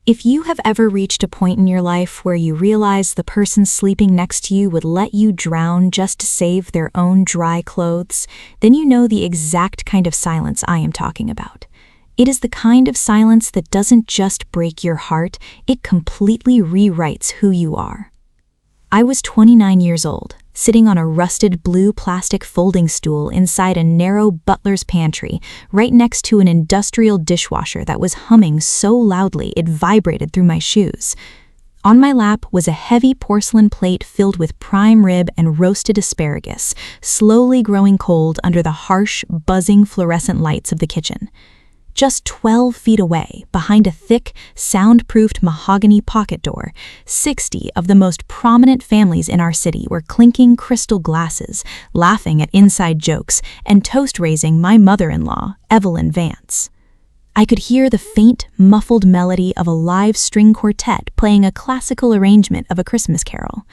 If you have ever reached a point in your life where you realize the person sleeping next to you would let you drown just to save their own dry clothes, then you know the exact kind of silence I am talking about. It is the kind of silence that doesn't just break your heart, it completely rewrites who you are. I was 29 years old, sitting on a rusted blue plastic folding stool inside a narrow butler's pantry, right next to an industrial dishwasher that was humming so loudly it vibrated through my shoes. On my lap was a heavy porcelain plate filled with prime rib and roasted asparagus, slowly growing cold under the harsh, buzzing fluorescent lights of the kitchen. Just 12 feet away, behind a thick, soundproofed mahogany pocket door, 60 of the most prominent families in our city were clinking crystal glasses, laughing at inside jokes, and toast-raising my mother-in-law, Evelyn Vance. I could hear the faint, muffled melody of a live string quartet playing a classical arrangement of A Christmas Carol.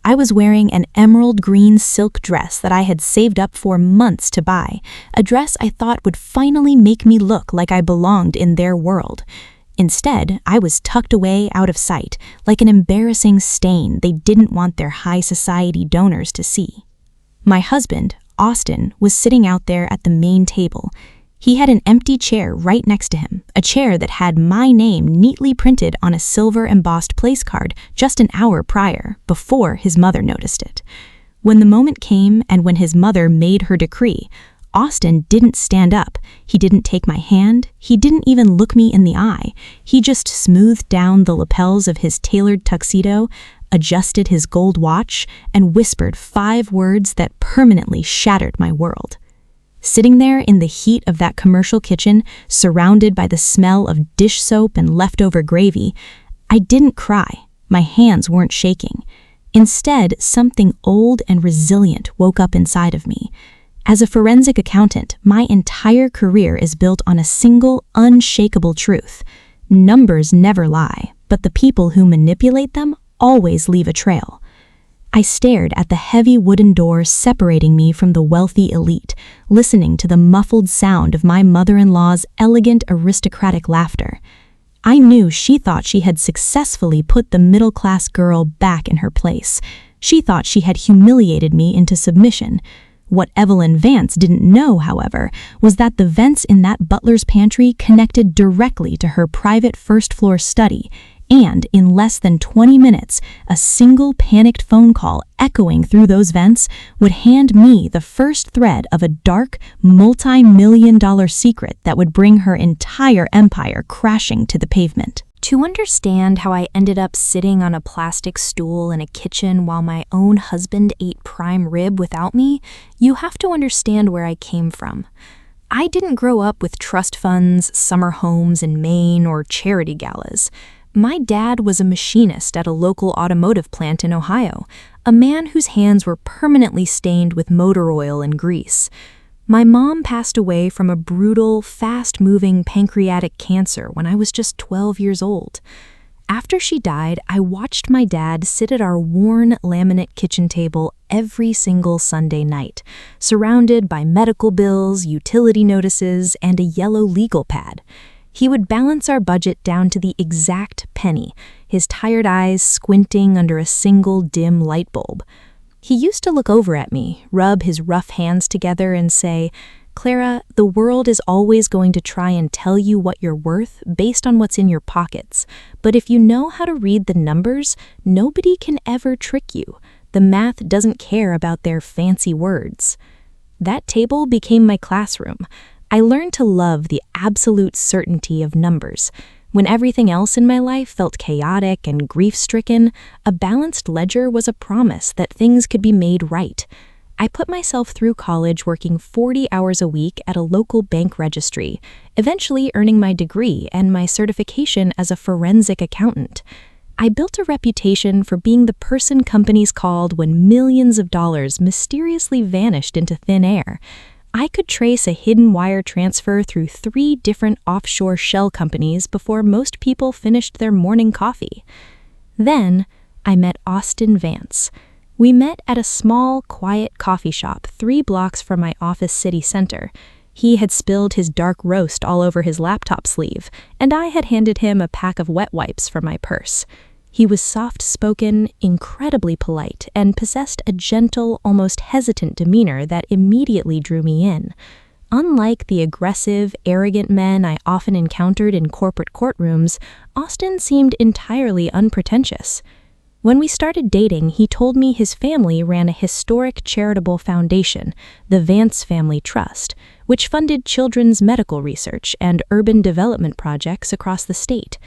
I was wearing an emerald green silk dress that I had saved up for months to buy, a dress I thought would finally make me look like I belonged in their world. Instead, I was tucked away out of sight, like an embarrassing stain they didn't want their high society donors to see. My husband, Austin, was sitting out there at the main table. He had an empty chair right next to him, a chair that had my name neatly printed on a silver-embossed place card just an hour prior, before his mother noticed it. When the moment came and when his mother made her decree, Austin didn't stand up, he didn't take my hand, he didn't even look me in the eye. He just smoothed down the lapels of his tailored tuxedo, adjusted his gold watch, and whispered 5 words that permanently shattered my world. Sitting there in the heat of that commercial kitchen, surrounded by the smell of dish soap and leftover gravy, I didn't cry. My hands weren't shaking. Instead, something old and resilient woke up inside of me. As a forensic accountant, my entire career is built on a single, unshakable truth. Numbers never lie, but the people who manipulate them always leave a trail. I stared at the heavy wooden door separating me from the wealthy elite, listening to the muffled sound of my mother-in-law's elegant aristocratic laughter. I knew she thought she had successfully put the middle-class girl back in her place. She thought she had humiliated me into submission. What Evelyn Vance didn't know, however, was that the vents in that butler's pantry connected directly to her private first-floor study, and in less than 20 minutes, a single panicked phone call echoing through those vents would hand me the first thread of a dark, multi-million-dollar secret that would bring her entire empire crashing to the pavement. To understand how I ended up sitting on a plastic stool in a kitchen while my own husband ate prime rib without me, you have to understand where I came from. I didn't grow up with trust funds, summer homes in Maine, or charity galas. My dad was a machinist at a local automotive plant in Ohio, a man whose hands were permanently stained with motor oil and grease. My mom passed away from a brutal, fast-moving pancreatic cancer when I was just 12 years old. After she died, I watched my dad sit at our worn laminate kitchen table every single Sunday night, surrounded by medical bills, utility notices, and a yellow legal pad. He would balance our budget down to the exact penny, his tired eyes squinting under a single dim light bulb. He used to look over at me, rub his rough hands together, and say, "Clara, the world is always going to try and tell you what you're worth based on what's in your pockets. But if you know how to read the numbers, nobody can ever trick you. The math doesn't care about their fancy words." That table became my classroom. I learned to love the absolute certainty of numbers. When everything else in my life felt chaotic and grief-stricken, a balanced ledger was a promise that things could be made right. I put myself through college working 40 hours a week at a local bank registry, eventually earning my degree and my certification as a forensic accountant. I built a reputation for being the person companies called when millions of dollars mysteriously vanished into thin air. I could trace a hidden wire transfer through 3 different offshore shell companies before most people finished their morning coffee. Then, I met Austin Vance. We met at a small, quiet coffee shop 3 blocks from my office city center. He had spilled his dark roast all over his laptop sleeve, and I had handed him a pack of wet wipes from my purse. He was soft-spoken, incredibly polite, and possessed a gentle, almost hesitant demeanor that immediately drew me in. Unlike the aggressive, arrogant men I often encountered in corporate courtrooms, Austin seemed entirely unpretentious. When we started dating, he told me his family ran a historic charitable foundation, the Vance Family Trust, which funded children's medical research and urban development projects across the state.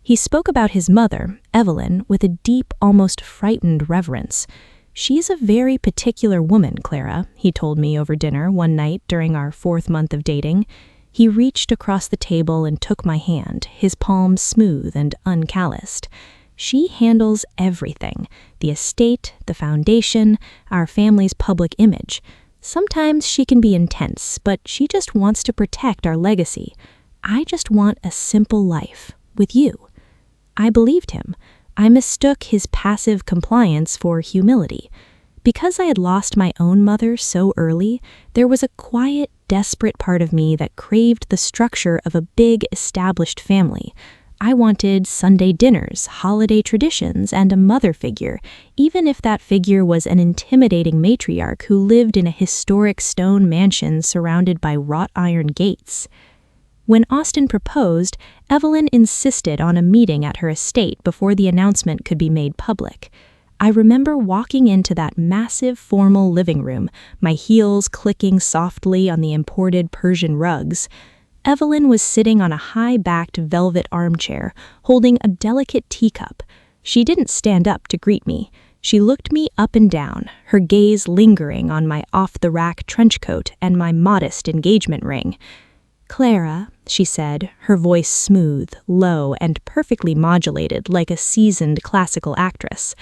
He spoke about his mother, Evelyn, with a deep, almost frightened reverence. "She's a very particular woman, Clara," he told me over dinner one night during our 4th month of dating. He reached across the table and took my hand, his palm smooth and uncalloused. "She handles everything, the estate, the foundation, our family's public image. Sometimes she can be intense, but she just wants to protect our legacy. I just want a simple life, with you." I believed him. I mistook his passive compliance for humility. Because I had lost my own mother so early, there was a quiet, desperate part of me that craved the structure of a big, established family. I wanted Sunday dinners, holiday traditions, and a mother figure, even if that figure was an intimidating matriarch who lived in a historic stone mansion surrounded by wrought iron gates. When Austin proposed, Evelyn insisted on a meeting at her estate before the announcement could be made public. I remember walking into that massive formal living room, my heels clicking softly on the imported Persian rugs. Evelyn was sitting on a high-backed velvet armchair, holding a delicate teacup. She didn't stand up to greet me. She looked me up and down, her gaze lingering on my off-the-rack trench coat and my modest engagement ring. "Clara," she said, her voice smooth, low, and perfectly modulated like a seasoned classical actress,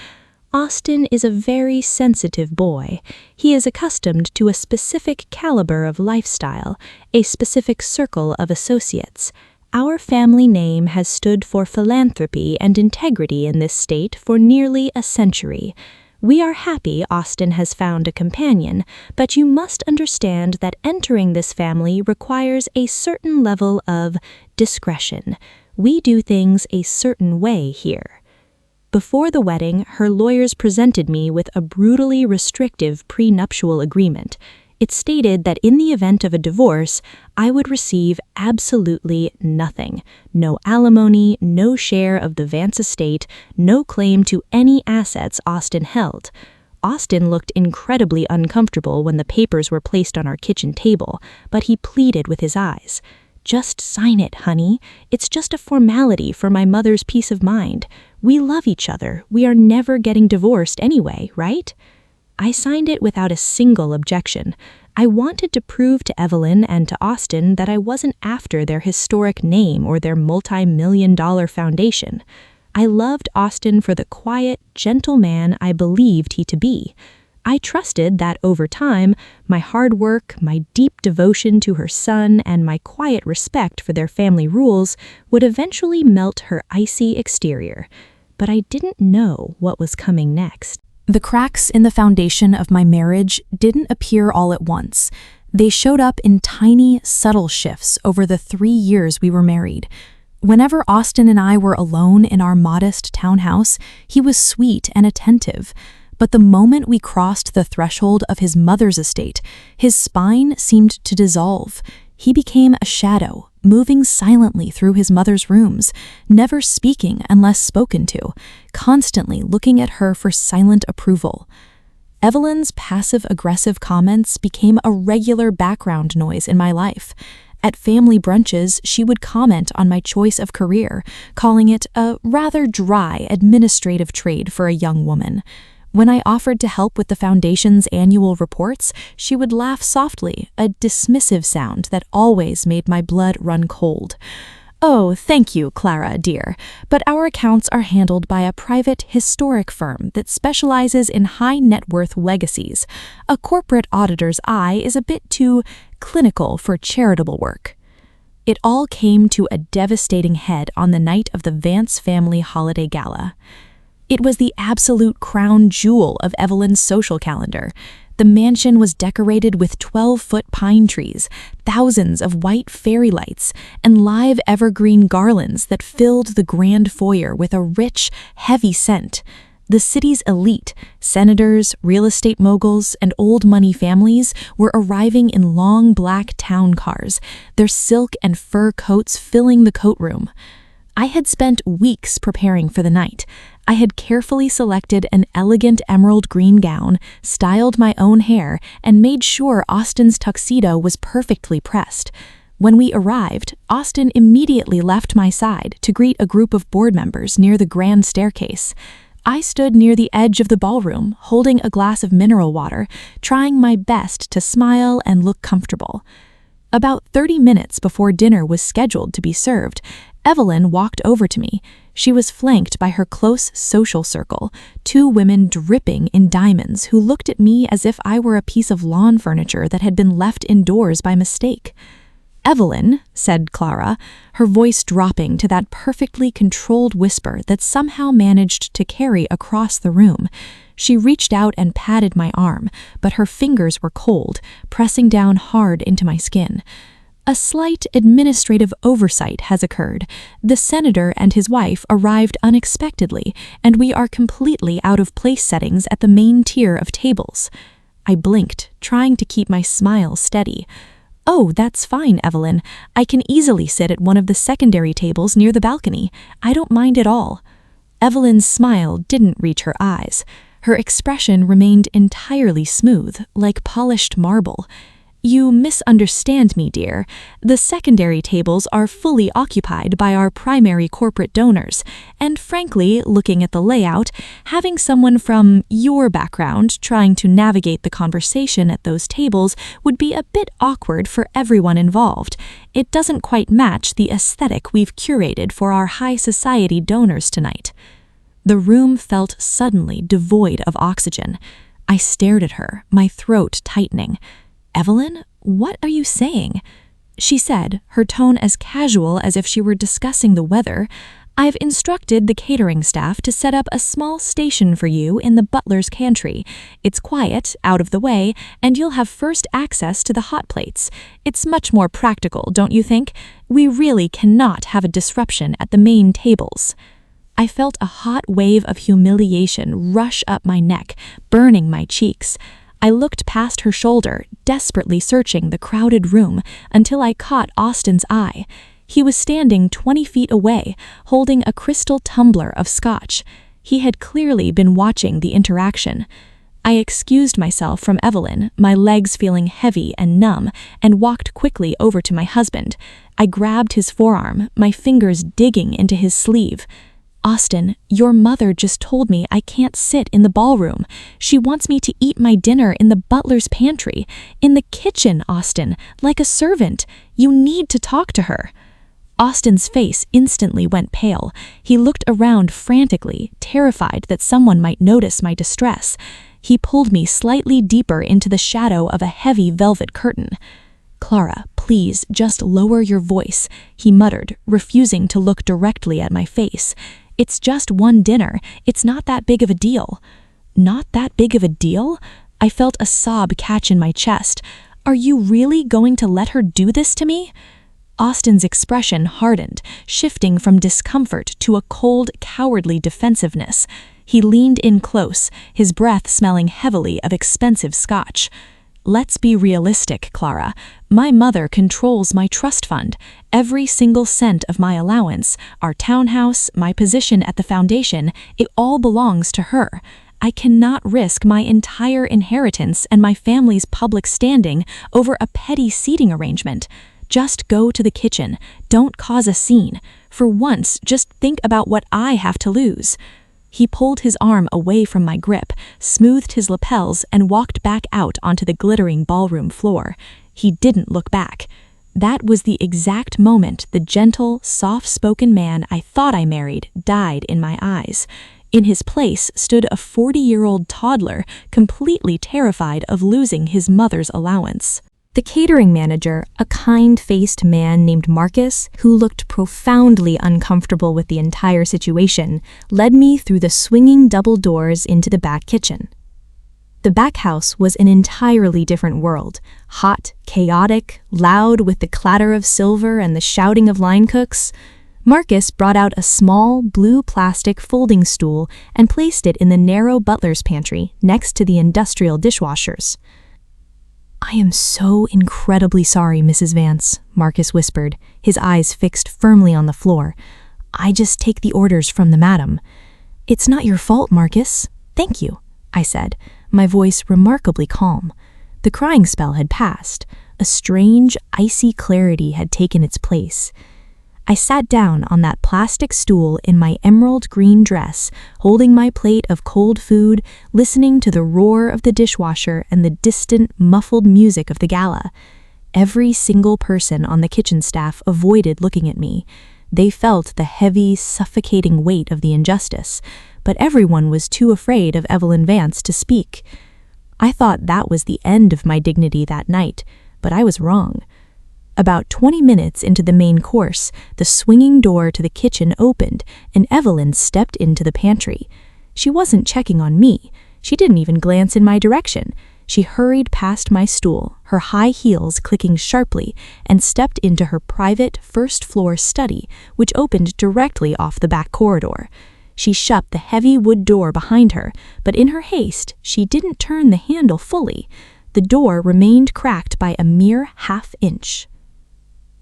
"Austin is a very sensitive boy. He is accustomed to a specific caliber of lifestyle, a specific circle of associates. Our family name has stood for philanthropy and integrity in this state for nearly a century. We are happy Austin has found a companion, but you must understand that entering this family requires a certain level of discretion. We do things a certain way here." Before the wedding, her lawyers presented me with a brutally restrictive prenuptial agreement. It stated that in the event of a divorce, I would receive absolutely nothing. No alimony, no share of the Vance estate, no claim to any assets Austin held. Austin looked incredibly uncomfortable when the papers were placed on our kitchen table, but he pleaded with his eyes. "Just sign it, honey. It's just a formality for my mother's peace of mind. We love each other. We are never getting divorced anyway, right?" I signed it without a single objection. I wanted to prove to Evelyn and to Austin that I wasn't after their historic name or their multi-million-dollar foundation. I loved Austin for the quiet, gentle man I believed he to be. I trusted that over time, my hard work, my deep devotion to her son, and my quiet respect for their family rules would eventually melt her icy exterior. But I didn't know what was coming next. The cracks in the foundation of my marriage didn't appear all at once. They showed up in tiny, subtle shifts over the 3 years we were married. Whenever Austin and I were alone in our modest townhouse, he was sweet and attentive. But the moment we crossed the threshold of his mother's estate, his spine seemed to dissolve. He became a shadow, moving silently through his mother's rooms, never speaking unless spoken to, constantly looking at her for silent approval. Evelyn's passive-aggressive comments became a regular background noise in my life. At family brunches, she would comment on my choice of career, calling it a rather dry administrative trade for a young woman. When I offered to help with the foundation's annual reports, she would laugh softly, a dismissive sound that always made my blood run cold. "Oh, thank you, Clara, dear, but our accounts are handled by a private, historic firm that specializes in high-net-worth legacies. A corporate auditor's eye is a bit too clinical for charitable work." It all came to a devastating head on the night of the Vance family holiday gala. It was the absolute crown jewel of Evelyn's social calendar. The mansion was decorated with 12-foot pine trees, thousands of white fairy lights, and live evergreen garlands that filled the grand foyer with a rich, heavy scent. The city's elite, senators, real estate moguls, and old money families were arriving in long black town cars, their silk and fur coats filling the coat room. I had spent weeks preparing for the night. I had carefully selected an elegant emerald green gown, styled my own hair, and made sure Austin's tuxedo was perfectly pressed. When we arrived, Austin immediately left my side to greet a group of board members near the grand staircase. I stood near the edge of the ballroom, holding a glass of mineral water, trying my best to smile and look comfortable. About 30 minutes before dinner was scheduled to be served, Evelyn walked over to me. She was flanked by her close social circle, 2 women dripping in diamonds who looked at me as if I were a piece of lawn furniture that had been left indoors by mistake. "Evelyn," said Clara, her voice dropping to that perfectly controlled whisper that somehow managed to carry across the room. She reached out and patted my arm, but her fingers were cold, pressing down hard into my skin. "A slight administrative oversight has occurred. The senator and his wife arrived unexpectedly, and we are completely out of place settings at the main tier of tables." I blinked, trying to keep my smile steady. "Oh, that's fine, Evelyn. I can easily sit at one of the secondary tables near the balcony. I don't mind at all." Evelyn's smile didn't reach her eyes. Her expression remained entirely smooth, like polished marble. "You misunderstand me, dear. The secondary tables are fully occupied by our primary corporate donors, and frankly, looking at the layout, having someone from your background trying to navigate the conversation at those tables would be a bit awkward for everyone involved. It doesn't quite match the aesthetic we've curated for our high society donors tonight." The room felt suddenly devoid of oxygen. I stared at her, my throat tightening. "Evelyn, what are you saying?" She said, her tone as casual as if she were discussing the weather. "I've instructed the catering staff to set up a small station for you in the butler's pantry. It's quiet, out of the way, and you'll have first access to the hot plates. It's much more practical, don't you think? We really cannot have a disruption at the main tables." I felt a hot wave of humiliation rush up my neck, burning my cheeks. I looked past her shoulder, desperately searching the crowded room, until I caught Austin's eye. He was standing 20 feet away, holding a crystal tumbler of scotch. He had clearly been watching the interaction. I excused myself from Evelyn, my legs feeling heavy and numb, and walked quickly over to my husband. I grabbed his forearm, my fingers digging into his sleeve. "Austin, your mother just told me I can't sit in the ballroom. She wants me to eat my dinner in the butler's pantry. In the kitchen, Austin, like a servant. You need to talk to her." Austin's face instantly went pale. He looked around frantically, terrified that someone might notice my distress. He pulled me slightly deeper into the shadow of a heavy velvet curtain. "Clara, please, just lower your voice," he muttered, refusing to look directly at my face. "It's just one dinner. It's not that big of a deal." "Not that big of a deal?" I felt a sob catch in my chest. "Are you really going to let her do this to me?" Austin's expression hardened, shifting from discomfort to a cold, cowardly defensiveness. He leaned in close, his breath smelling heavily of expensive scotch. "Let's be realistic, Clara. My mother controls my trust fund. Every single cent of my allowance, our townhouse, my position at the foundation, it all belongs to her. I cannot risk my entire inheritance and my family's public standing over a petty seating arrangement. Just go to the kitchen. Don't cause a scene. For once, just think about what I have to lose." He pulled his arm away from my grip, smoothed his lapels, and walked back out onto the glittering ballroom floor. He didn't look back. That was the exact moment the gentle, soft-spoken man I thought I married died in my eyes. In his place stood a 40-year-old toddler, completely terrified of losing his mother's allowance. The catering manager, a kind-faced man named Marcus, who looked profoundly uncomfortable with the entire situation, led me through the swinging double doors into the back kitchen. The back house was an entirely different world, hot, chaotic, loud with the clatter of silver and the shouting of line cooks. Marcus brought out a small, blue plastic folding stool and placed it in the narrow butler's pantry next to the industrial dishwashers. "I am so incredibly sorry, Mrs. Vance," Marcus whispered, his eyes fixed firmly on the floor. "I just take the orders from the madam." "It's not your fault, Marcus. Thank you," I said, my voice remarkably calm. The crying spell had passed. A strange, icy clarity had taken its place. I sat down on that plastic stool in my emerald green dress, holding my plate of cold food, listening to the roar of the dishwasher and the distant, muffled music of the gala. Every single person on the kitchen staff avoided looking at me. They felt the heavy, suffocating weight of the injustice, but everyone was too afraid of Evelyn Vance to speak. I thought that was the end of my dignity that night, but I was wrong. About 20 minutes into the main course, the swinging door to the kitchen opened, and Evelyn stepped into the pantry. She wasn't checking on me. She didn't even glance in my direction. She hurried past my stool, her high heels clicking sharply, and stepped into her private first-floor study, which opened directly off the back corridor. She shut the heavy wood door behind her, but in her haste, she didn't turn the handle fully. The door remained cracked by a mere half-inch.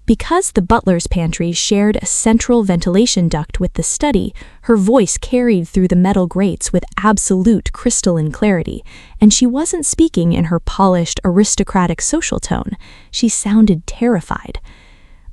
Because the butler's pantry shared a central ventilation duct with the study, her voice carried through the metal grates with absolute crystalline clarity, and she wasn't speaking in her polished, aristocratic social tone. She sounded terrified.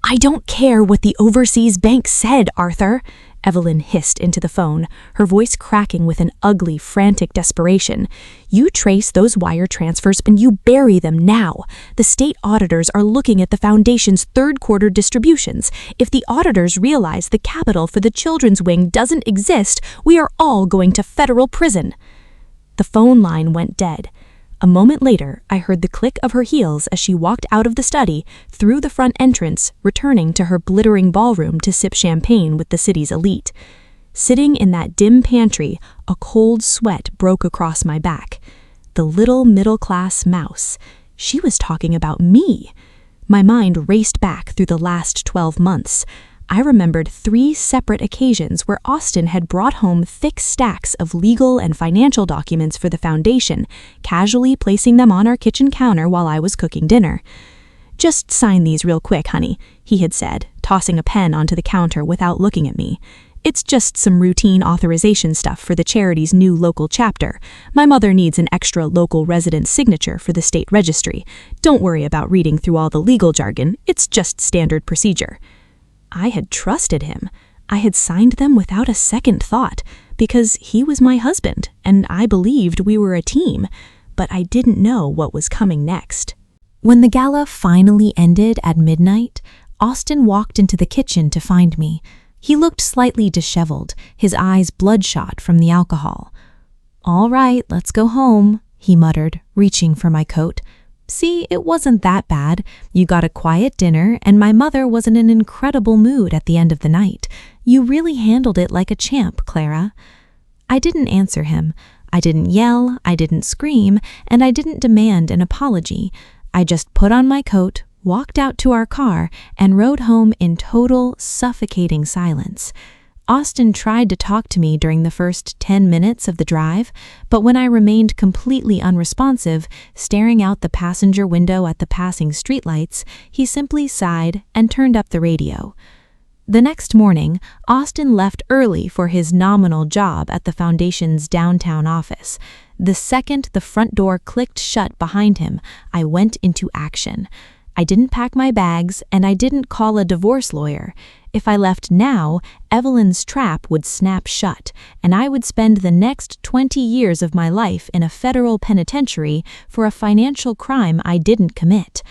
"I don't care what the overseas bank said, Arthur," Evelyn hissed into the phone, her voice cracking with an ugly, frantic desperation. "You trace those wire transfers and you bury them now. The state auditors are looking at the foundation's third-quarter distributions. If the auditors realize the capital for the children's wing doesn't exist, we are all going to federal prison." The phone line went dead. A moment later, I heard the click of her heels as she walked out of the study, through the front entrance, returning to her glittering ballroom to sip champagne with the city's elite. Sitting in that dim pantry, a cold sweat broke across my back. The little middle-class mouse. She was talking about me. My mind raced back through the last 12 months. I remembered 3 separate occasions where Austin had brought home thick stacks of legal and financial documents for the foundation, casually placing them on our kitchen counter while I was cooking dinner. "Just sign these real quick, honey," he had said, tossing a pen onto the counter without looking at me. "It's just some routine authorization stuff for the charity's new local chapter. My mother needs an extra local resident signature for the state registry. Don't worry about reading through all the legal jargon. It's just standard procedure." I had trusted him. I had signed them without a second thought, because he was my husband, and I believed we were a team, but I didn't know what was coming next. When the gala finally ended at midnight, Austin walked into the kitchen to find me. He looked slightly disheveled, his eyes bloodshot from the alcohol. "All right, let's go home," he muttered, reaching for my coat. "See, it wasn't that bad. You got a quiet dinner, and my mother was in an incredible mood at the end of the night. You really handled it like a champ, Clara." I didn't answer him. I didn't yell, I didn't scream, and I didn't demand an apology. I just put on my coat, walked out to our car, and rode home in total, suffocating silence. Austin tried to talk to me during the first 10 minutes of the drive, but when I remained completely unresponsive, staring out the passenger window at the passing streetlights, he simply sighed and turned up the radio. The next morning, Austin left early for his nominal job at the foundation's downtown office. The second the front door clicked shut behind him, I went into action. I didn't pack my bags, and I didn't call a divorce lawyer. If I left now, Evelyn's trap would snap shut, and I would spend the next 20 years of my life in a federal penitentiary for a financial crime I didn't commit.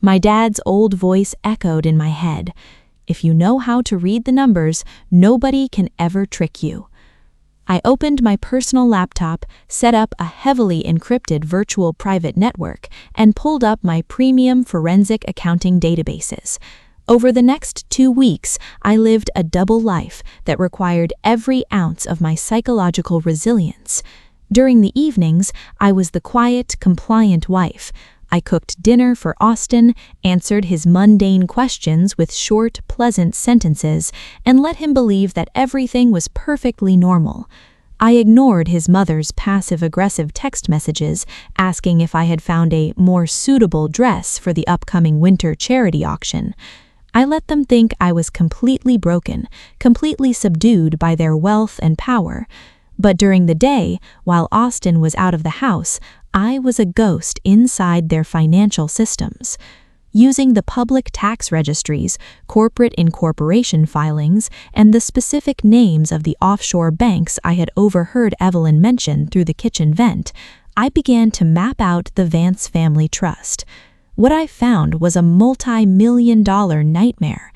My dad's old voice echoed in my head. "If you know how to read the numbers, nobody can ever trick you." I opened my personal laptop, set up a heavily encrypted virtual private network, and pulled up my premium forensic accounting databases. Over the next 2 weeks, I lived a double life that required every ounce of my psychological resilience. During the evenings, I was the quiet, compliant wife. I cooked dinner for Austin, answered his mundane questions with short, pleasant sentences, and let him believe that everything was perfectly normal. I ignored his mother's passive-aggressive text messages asking if I had found a more suitable dress for the upcoming winter charity auction. I let them think I was completely broken, completely subdued by their wealth and power. But during the day, while Austin was out of the house, I was a ghost inside their financial systems. Using the public tax registries, corporate incorporation filings, and the specific names of the offshore banks I had overheard Evelyn mention through the kitchen vent, I began to map out the Vance family trust. What I found was a multi-million-dollar nightmare.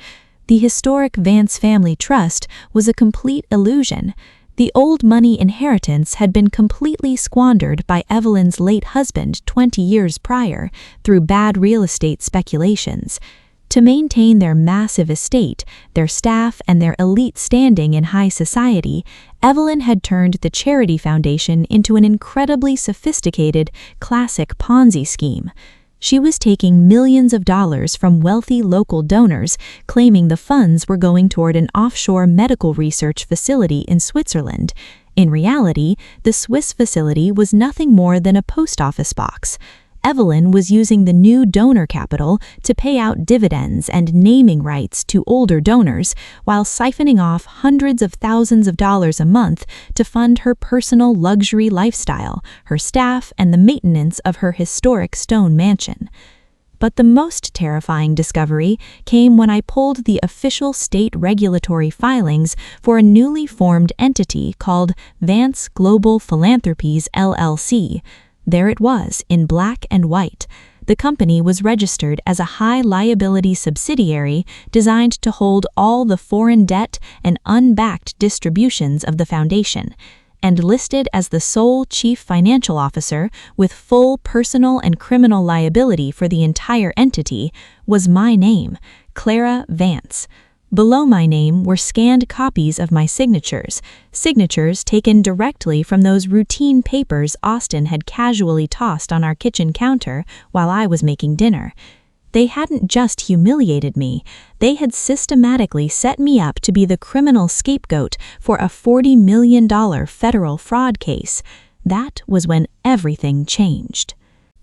The historic Vance family trust was a complete illusion. The old money inheritance had been completely squandered by Evelyn's late husband 20 years prior through bad real estate speculations. To maintain their massive estate, their staff, and their elite standing in high society, Evelyn had turned the charity foundation into an incredibly sophisticated, classic Ponzi scheme. She was taking millions of dollars from wealthy local donors, claiming the funds were going toward an offshore medical research facility in Switzerland. In reality, the Swiss facility was nothing more than a post office box. Evelyn was using the new donor capital to pay out dividends and naming rights to older donors, while siphoning off hundreds of thousands of dollars a month to fund her personal luxury lifestyle, her staff, and the maintenance of her historic stone mansion. But the most terrifying discovery came when I pulled the official state regulatory filings for a newly formed entity called Vance Global Philanthropies LLC. There it was, in black and white. The company was registered as a high-liability subsidiary designed to hold all the foreign debt and unbacked distributions of the foundation, and listed as the sole chief financial officer with full personal and criminal liability for the entire entity was my name, Clara Vance. Below my name were scanned copies of my signatures taken directly from those routine papers Austin had casually tossed on our kitchen counter while I was making dinner. They hadn't just humiliated me, they had systematically set me up to be the criminal scapegoat for a $40 million federal fraud case. That was when everything changed.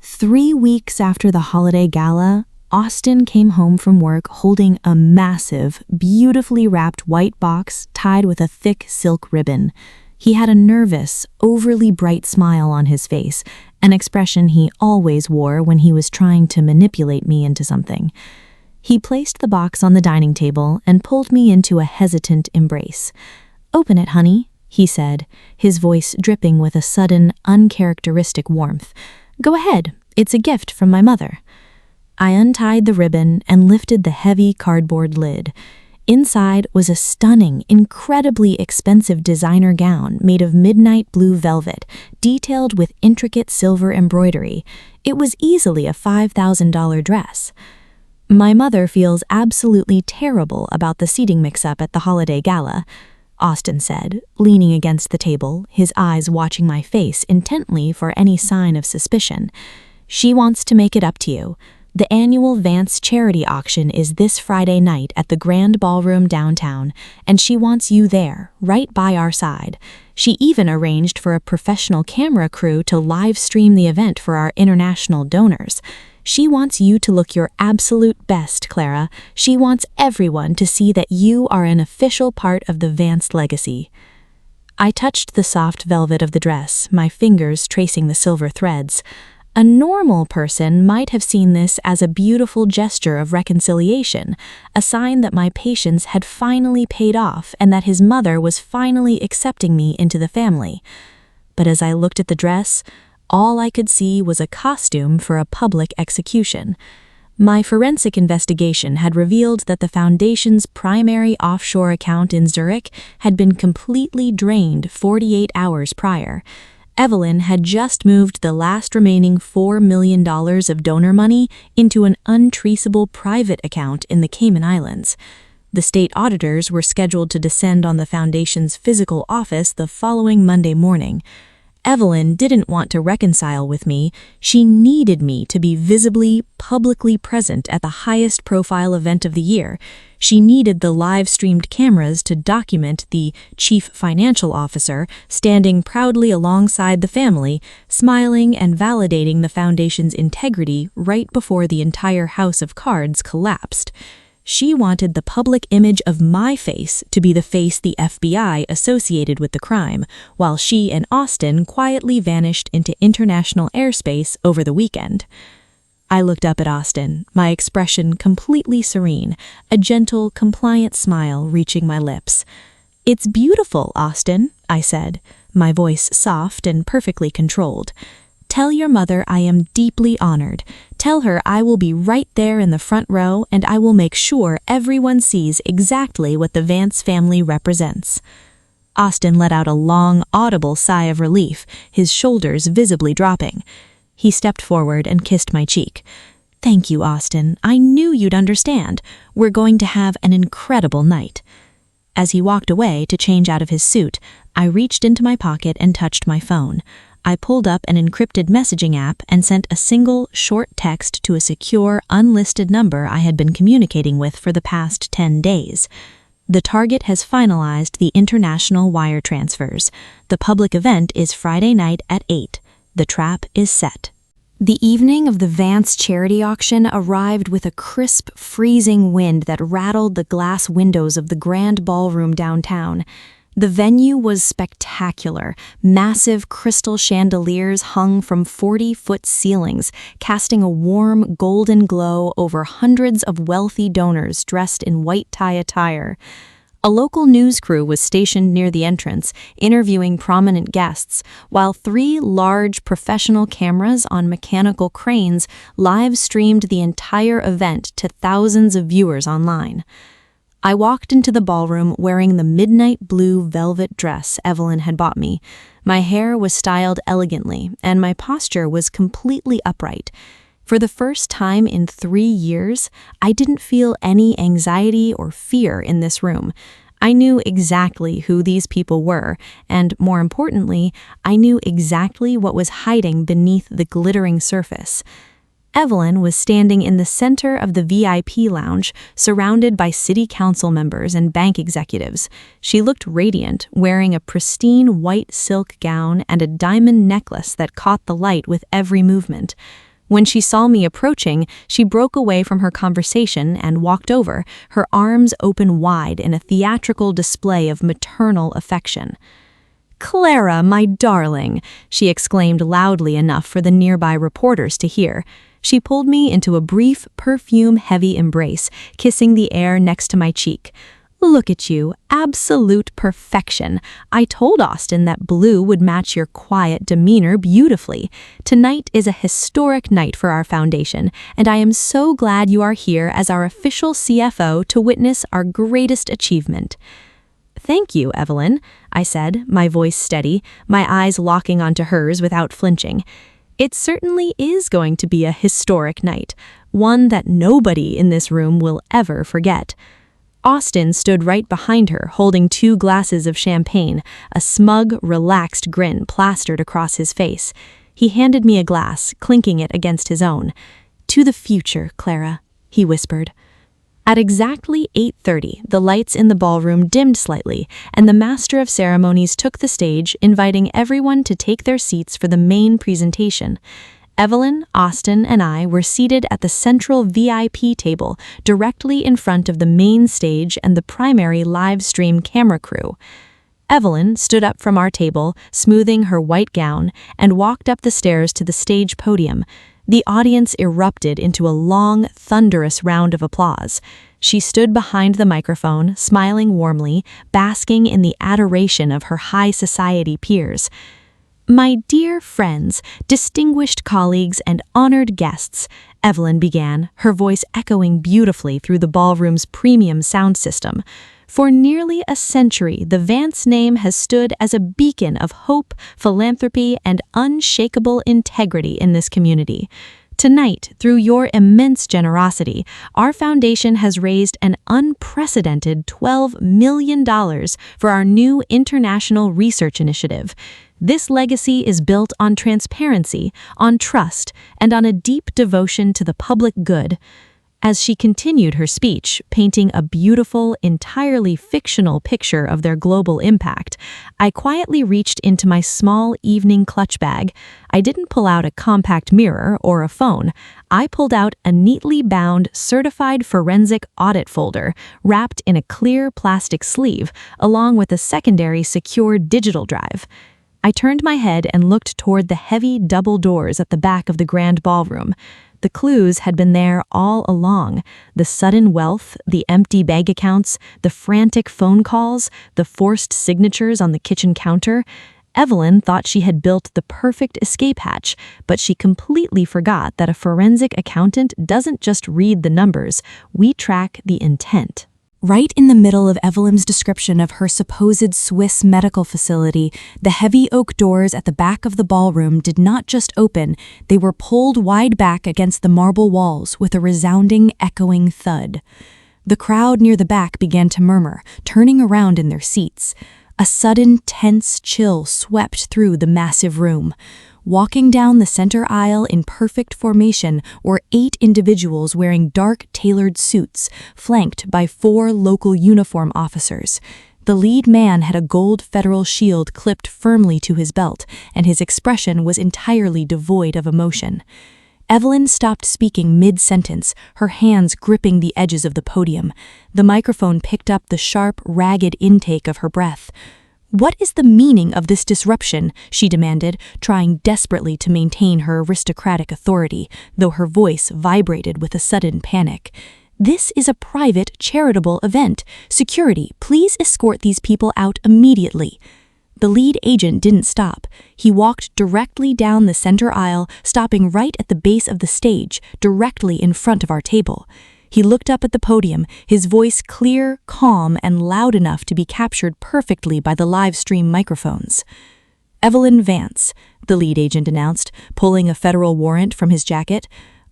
3 weeks after the holiday gala, Austin came home from work holding a massive, beautifully wrapped white box tied with a thick silk ribbon. He had a nervous, overly bright smile on his face, an expression he always wore when he was trying to manipulate me into something. He placed the box on the dining table and pulled me into a hesitant embrace. "Open it, honey," he said, his voice dripping with a sudden, uncharacteristic warmth. "Go ahead, it's a gift from my mother." I untied the ribbon and lifted the heavy cardboard lid. Inside was a stunning, incredibly expensive designer gown made of midnight blue velvet, detailed with intricate silver embroidery. It was easily a $5,000 dress. "My mother feels absolutely terrible about the seating mix-up at the holiday gala," Austin said, leaning against the table, his eyes watching my face intently for any sign of suspicion. "She wants to make it up to you. The annual Vance charity auction is this Friday night at the Grand Ballroom downtown, and she wants you there, right by our side. She even arranged for a professional camera crew to live stream the event for our international donors. She wants you to look your absolute best, Clara. She wants everyone to see that you are an official part of the Vance legacy." I touched the soft velvet of the dress, my fingers tracing the silver threads. A normal person might have seen this as a beautiful gesture of reconciliation, a sign that my patience had finally paid off and that his mother was finally accepting me into the family. But as I looked at the dress, all I could see was a costume for a public execution. My forensic investigation had revealed that the foundation's primary offshore account in Zurich had been completely drained 48 hours prior. Evelyn had just moved the last remaining $4 million of donor money into an untraceable private account in the Cayman Islands. The state auditors were scheduled to descend on the foundation's physical office the following Monday morning. Evelyn didn't want to reconcile with me. She needed me to be visibly, publicly present at the highest profile event of the year. She needed the live-streamed cameras to document the chief financial officer standing proudly alongside the family, smiling and validating the foundation's integrity right before the entire house of cards collapsed. She wanted the public image of my face to be the face the FBI associated with the crime, while she and Austin quietly vanished into international airspace over the weekend. I looked up at Austin, my expression completely serene, a gentle, compliant smile reaching my lips. "It's beautiful, Austin," I said, my voice soft and perfectly controlled. "Tell your mother I am deeply honored. Tell her I will be right there in the front row and I will make sure everyone sees exactly what the Vance family represents." Austin let out a long, audible sigh of relief, his shoulders visibly dropping. He stepped forward and kissed my cheek. "Thank you, Austin. I knew you'd understand. We're going to have an incredible night." As he walked away to change out of his suit, I reached into my pocket and touched my phone. I pulled up an encrypted messaging app and sent a single, short text to a secure, unlisted number I had been communicating with for the past 10 days. "The target has finalized the international wire transfers. The public event is Friday night at 8. The trap is set." The evening of the Vance charity auction arrived with a crisp, freezing wind that rattled the glass windows of the grand ballroom downtown. The venue was spectacular. Massive crystal chandeliers hung from 40-foot ceilings, casting a warm, golden glow over hundreds of wealthy donors dressed in white tie attire. A local news crew was stationed near the entrance, interviewing prominent guests, while 3 large professional cameras on mechanical cranes live-streamed the entire event to thousands of viewers online. I walked into the ballroom wearing the midnight blue velvet dress Evelyn had bought me. My hair was styled elegantly, and my posture was completely upright. For the first time in 3 years, I didn't feel any anxiety or fear in this room. I knew exactly who these people were, and more importantly, I knew exactly what was hiding beneath the glittering surface. Evelyn was standing in the center of the VIP lounge, surrounded by city council members and bank executives. She looked radiant, wearing a pristine white silk gown and a diamond necklace that caught the light with every movement. When she saw me approaching, she broke away from her conversation and walked over, her arms open wide in a theatrical display of maternal affection. "Clara, my darling," she exclaimed loudly enough for the nearby reporters to hear. She pulled me into a brief, perfume-heavy embrace, kissing the air next to my cheek. "Look at you, absolute perfection. I told Austin that blue would match your quiet demeanor beautifully. Tonight is a historic night for our foundation, and I am so glad you are here as our official CFO to witness our greatest achievement." "Thank you, Evelyn," I said, my voice steady, my eyes locking onto hers without flinching. "It certainly is going to be a historic night, one that nobody in this room will ever forget." Austin stood right behind her, holding 2 glasses of champagne, a smug, relaxed grin plastered across his face. He handed me a glass, clinking it against his own. "To the future, Clara," he whispered. At exactly 8:30, the lights in the ballroom dimmed slightly, and the master of ceremonies took the stage, inviting everyone to take their seats for the main presentation. Evelyn, Austin, and I were seated at the central VIP table, directly in front of the main stage and the primary live stream camera crew. Evelyn stood up from our table, smoothing her white gown, and walked up the stairs to the stage podium. The audience erupted into a long, thunderous round of applause. She stood behind the microphone, smiling warmly, basking in the adoration of her high society peers. "My dear friends, distinguished colleagues, and honored guests," Evelyn began, her voice echoing beautifully through the ballroom's premium sound system. "For nearly a century, the Vance name has stood as a beacon of hope, philanthropy, and unshakable integrity in this community. Tonight, through your immense generosity, our foundation has raised an unprecedented $12 million for our new international research initiative. This legacy is built on transparency, on trust, and on a deep devotion to the public good. As she continued her speech, painting a beautiful, entirely fictional picture of their global impact, I quietly reached into my small evening clutch bag. I didn't pull out a compact mirror or a phone. I pulled out a neatly bound, certified forensic audit folder wrapped in a clear plastic sleeve, along with a secondary secure digital drive. I turned my head and looked toward the heavy double doors at the back of the grand ballroom. The clues had been there all along: the sudden wealth, the empty bank accounts, the frantic phone calls, the forced signatures on the kitchen counter. Evelyn thought she had built the perfect escape hatch, but she completely forgot that a forensic accountant doesn't just read the numbers, we track the intent. Right in the middle of Evelyn's description of her supposed Swiss medical facility, the heavy oak doors at the back of the ballroom did not just open, they were pulled wide back against the marble walls with a resounding, echoing thud. The crowd near the back began to murmur, turning around in their seats. A sudden, tense chill swept through the massive room. Walking down the center aisle in perfect formation were 8 individuals wearing dark, tailored suits, flanked by 4 local uniform officers. The lead man had a gold federal shield clipped firmly to his belt, and his expression was entirely devoid of emotion. Evelyn stopped speaking mid-sentence, her hands gripping the edges of the podium. The microphone picked up the sharp, ragged intake of her breath. "What is the meaning of this disruption?" she demanded, trying desperately to maintain her aristocratic authority, though her voice vibrated with a sudden panic. "This is a private, charitable event. Security, please escort these people out immediately." The lead agent didn't stop. He walked directly down the center aisle, stopping right at the base of the stage, directly in front of our table. He looked up at the podium, his voice clear, calm, and loud enough to be captured perfectly by the live stream microphones. "Evelyn Vance," the lead agent announced, pulling a federal warrant from his jacket.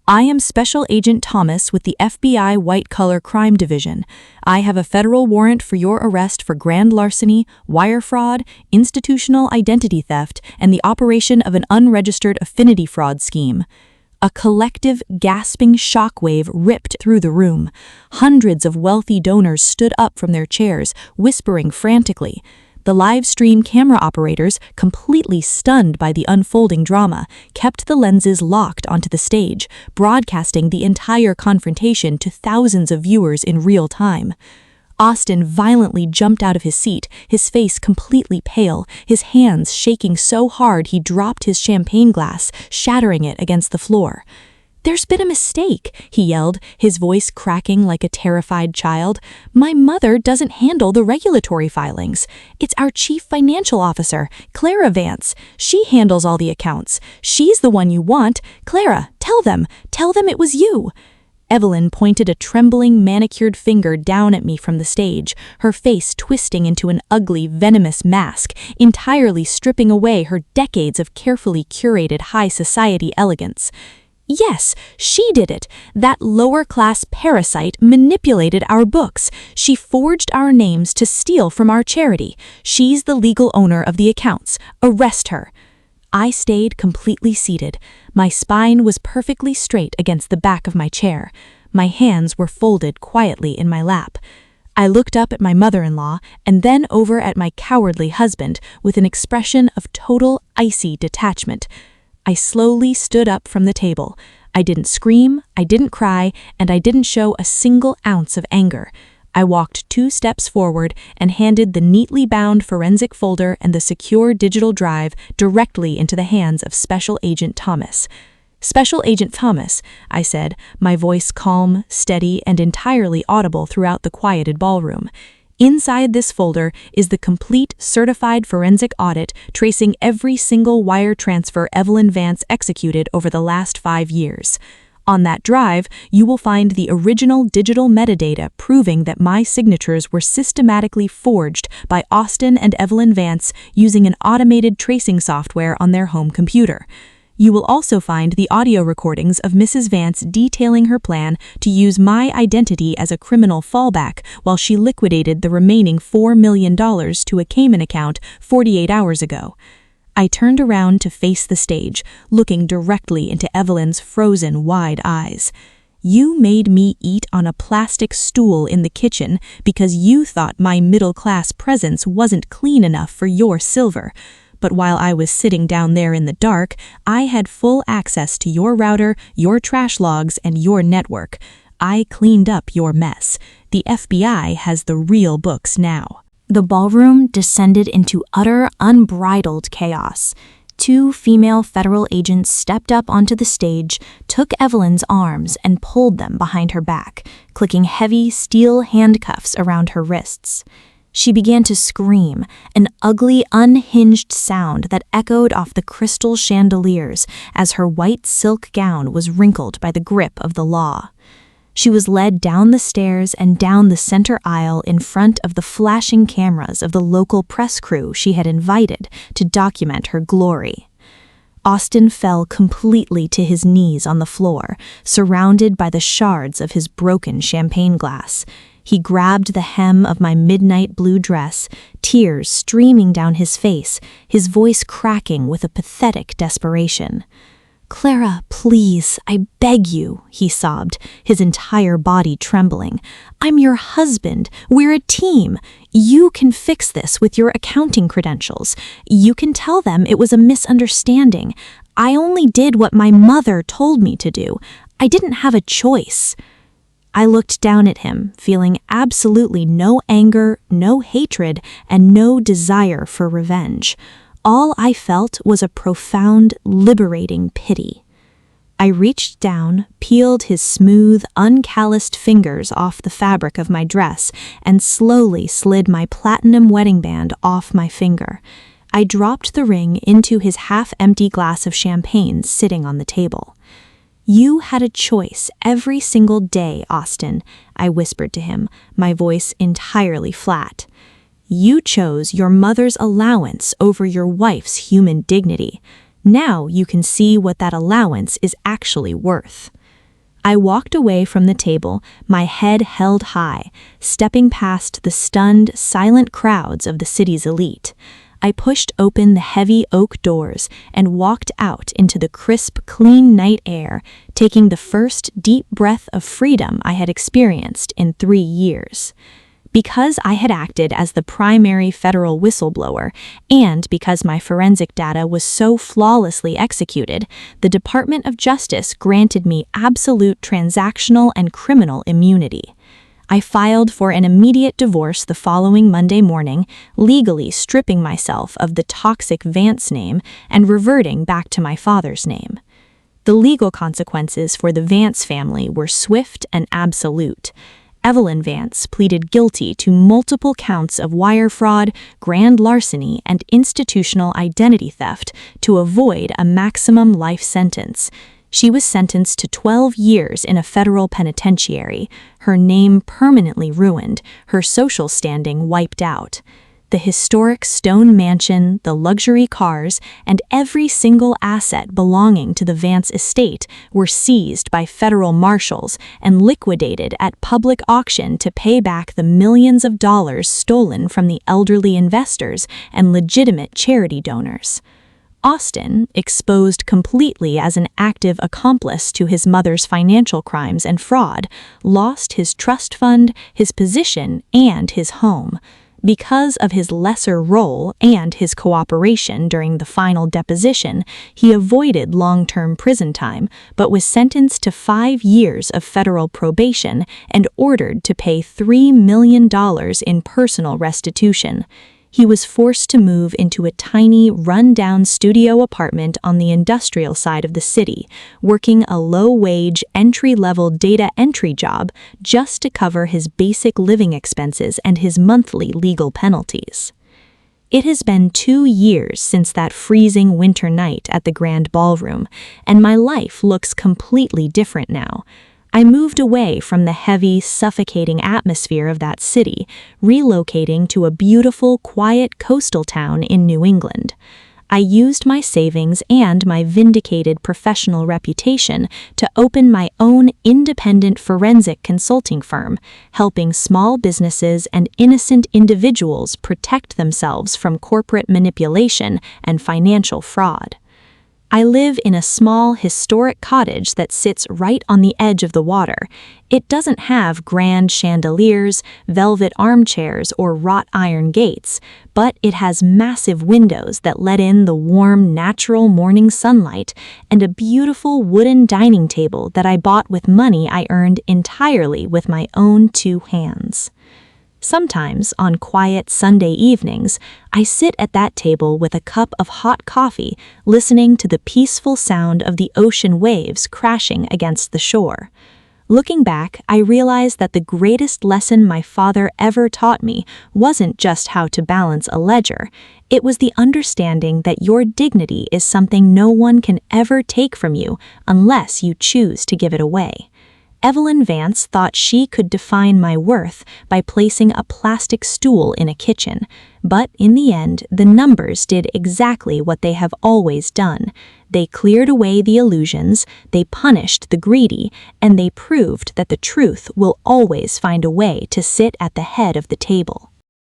"I am Special Agent Thomas with the FBI White Collar Crime Division. I have a federal warrant for your arrest for grand larceny, wire fraud, institutional identity theft, and the operation of an unregistered affinity fraud scheme." A collective, gasping shockwave ripped through the room. Hundreds of wealthy donors stood up from their chairs, whispering frantically. The live stream camera operators, completely stunned by the unfolding drama, kept the lenses locked onto the stage, broadcasting the entire confrontation to thousands of viewers in real time. Austin violently jumped out of his seat, his face completely pale, his hands shaking so hard he dropped his champagne glass, shattering it against the floor. "There's been a mistake," he yelled, his voice cracking like a terrified child. "My mother doesn't handle the regulatory filings. It's our chief financial officer, Clara Vance. She handles all the accounts. She's the one you want. Clara, tell them it was you." Evelyn pointed a trembling, manicured finger down at me from the stage, her face twisting into an ugly, venomous mask, entirely stripping away her decades of carefully curated high society elegance. "Yes, she did it. That lower-class parasite manipulated our books. She forged our names to steal from our charity. She's the legal owner of the accounts. Arrest her." I stayed completely seated. My spine was perfectly straight against the back of my chair. My hands were folded quietly in my lap. I looked up at my mother-in-law and then over at my cowardly husband with an expression of total, icy detachment. I slowly stood up from the table. I didn't scream, I didn't cry, and I didn't show a single ounce of anger. I walked 2 steps forward and handed the neatly bound forensic folder and the secure digital drive directly into the hands of Special Agent Thomas. "Special Agent Thomas," I said, my voice calm, steady, and entirely audible throughout the quieted ballroom. "Inside this folder is the complete certified forensic audit tracing every single wire transfer Evelyn Vance executed over the last 5 years. On that drive, you will find the original digital metadata proving that my signatures were systematically forged by Austin and Evelyn Vance using an automated tracing software on their home computer. You will also find the audio recordings of Mrs. Vance detailing her plan to use my identity as a criminal fallback while she liquidated the remaining $4 million to a Cayman account 48 hours ago. I turned around to face the stage, looking directly into Evelyn's frozen, wide eyes. "You made me eat on a plastic stool in the kitchen because you thought my middle-class presence wasn't clean enough for your silver. But while I was sitting down there in the dark, I had full access to your router, your trash logs, and your network. I cleaned up your mess. The FBI has the real books now." The ballroom descended into utter, unbridled chaos. 2 female federal agents stepped up onto the stage, took Evelyn's arms, and pulled them behind her back, clicking heavy steel handcuffs around her wrists. She began to scream, an ugly, unhinged sound that echoed off the crystal chandeliers as her white silk gown was wrinkled by the grip of the law. She was led down the stairs and down the center aisle in front of the flashing cameras of the local press crew she had invited to document her glory. Austin fell completely to his knees on the floor, surrounded by the shards of his broken champagne glass. He grabbed the hem of my midnight blue dress, tears streaming down his face, his voice cracking with a pathetic desperation. "Clara, please, I beg you," he sobbed, his entire body trembling. "I'm your husband. We're a team. You can fix this with your accounting credentials. You can tell them it was a misunderstanding. I only did what my mother told me to do. I didn't have a choice." I looked down at him, feeling absolutely no anger, no hatred, and no desire for revenge. All I felt was a profound, liberating pity. I reached down, peeled his smooth, uncalloused fingers off the fabric of my dress, and slowly slid my platinum wedding band off my finger. I dropped the ring into his half-empty glass of champagne sitting on the table. "You had a choice every single day, Austin," I whispered to him, my voice entirely flat. "You chose your mother's allowance over your wife's human dignity. Now you can see what that allowance is actually worth." I walked away from the table, my head held high, stepping past the stunned, silent crowds of the city's elite. I pushed open the heavy oak doors and walked out into the crisp, clean night air, taking the first deep breath of freedom I had experienced in 3 years. Because I had acted as the primary federal whistleblower, and because my forensic data was so flawlessly executed, the Department of Justice granted me absolute transactional and criminal immunity. I filed for an immediate divorce the following Monday morning, legally stripping myself of the toxic Vance name and reverting back to my father's name. The legal consequences for the Vance family were swift and absolute. Evelyn Vance pleaded guilty to multiple counts of wire fraud, grand larceny, and institutional identity theft to avoid a maximum life sentence. She was sentenced to 12 years in a federal penitentiary, her name permanently ruined, her social standing wiped out. The historic stone mansion, the luxury cars, and every single asset belonging to the Vance estate were seized by federal marshals and liquidated at public auction to pay back the millions of dollars stolen from the elderly investors and legitimate charity donors. Austin, exposed completely as an active accomplice to his mother's financial crimes and fraud, lost his trust fund, his position, and his home. Because of his lesser role and his cooperation during the final deposition, he avoided long-term prison time, but was sentenced to 5 years of federal probation and ordered to pay $3 million in personal restitution. He was forced to move into a tiny, run-down studio apartment on the industrial side of the city, working a low-wage, entry-level data entry job just to cover his basic living expenses and his monthly legal penalties. It has been 2 years since that freezing winter night at the Grand Ballroom, and my life looks completely different now. I moved away from the heavy, suffocating atmosphere of that city, relocating to a beautiful, quiet coastal town in New England. I used my savings and my vindicated professional reputation to open my own independent forensic consulting firm, helping small businesses and innocent individuals protect themselves from corporate manipulation and financial fraud. I live in a small, historic cottage that sits right on the edge of the water. It doesn't have grand chandeliers, velvet armchairs, or wrought iron gates, but it has massive windows that let in the warm, natural morning sunlight and a beautiful wooden dining table that I bought with money I earned entirely with my own 2 hands. Sometimes, on quiet Sunday evenings, I sit at that table with a cup of hot coffee, listening to the peaceful sound of the ocean waves crashing against the shore. Looking back, I realize that the greatest lesson my father ever taught me wasn't just how to balance a ledger. It was the understanding that your dignity is something no one can ever take from you unless you choose to give it away. Evelyn Vance thought she could define my worth by placing a plastic stool in a kitchen, but in the end, the numbers did exactly what they have always done. They cleared away the illusions, they punished the greedy, and they proved that the truth will always find a way to sit at the head of the table.